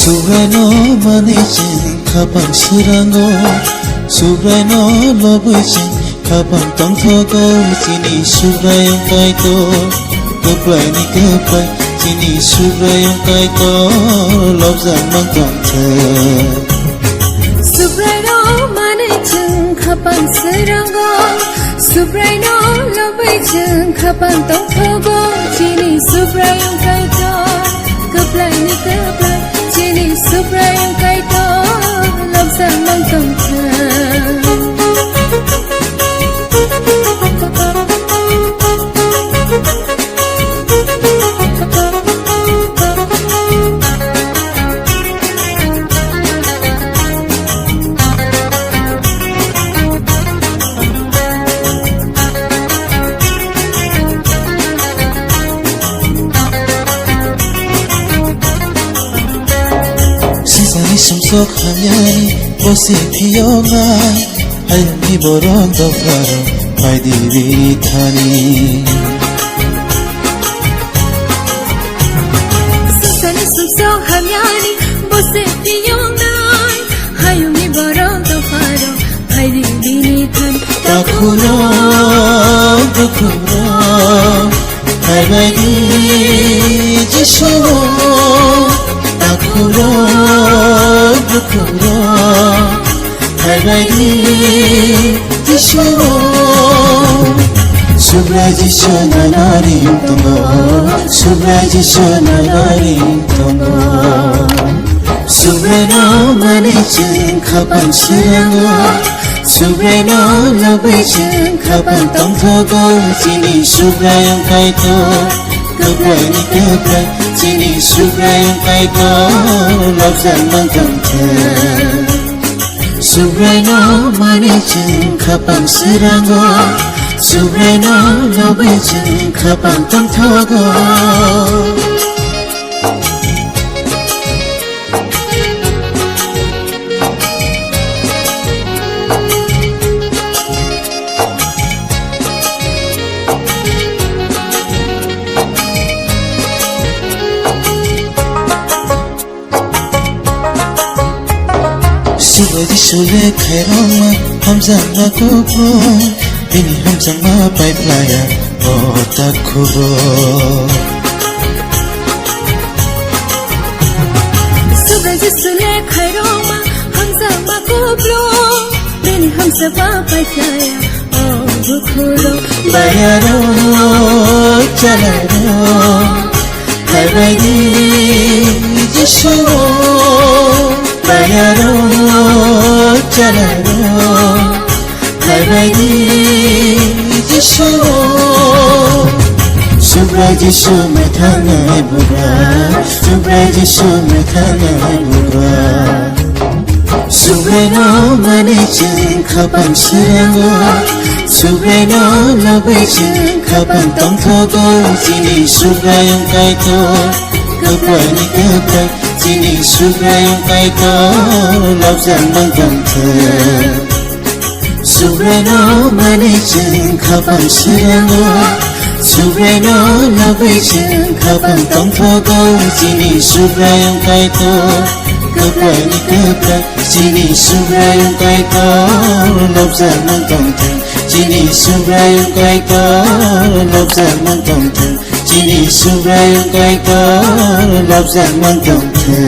Subrano managing kapang sirango Subrano lobujing kapang tongtogo Sini subrayong kaito Kaplay ni kaplay Sini subrayong kaito Lobzang mangtongte Subrano managing kapang sirango Subrano lobujing kapang tongtogo Sini subrayong kaito Kaplay ni kaplay Sini subrayong kaito Lobzang mangtongte Sisani sumsok hamyani Bosi piyonga Hayami borong doflaro Haydi vitani Sisani sumsok hamyani Bosi piyonga Hayami borong doflaro Haydi vitani Takuro Takuro Haydi jishuo Takuro Takuro Haydi jishuo Subraji shonanarim tongo Subraji shonanarim tongo Subrano managing kapang sirango Subrano lobujing kapang tongtogo Sini subrayong kaito Kaplay ni kaplay Sini subrayong kaito Lobzang mangtongte Subrano managing kapang sirango Subrano lobujing kapang tongtogo Subraji shule khairoma Hamzang ma kubro Bini hamzang ma paiplaya O takuro Subraji shule khairoma Hamzang ma kubro Bini hamzang ma paiplaya O takuro Bayaro chalaro Haydi jishuo Bayaro chalaro Haydi jishuo Subraji shume thangai bura Subraji shume thangai bura Subrano managing kapang sirango Subrano lobujing kapang tongtogo Sini subrayong kaito Kaplay ni kaplay Sini subrayong kaito Lobzang mangtongte Subrano managing kapang sirango Subrano lobujing kapang tongtogo Sini subrayong kaito Kaplay ni kaplay Sini subrayong kaito Lobzang mangtongte Sini subrayong kaito Lobzang mangtongte Sini subrayong kaito Lobzang mangtongte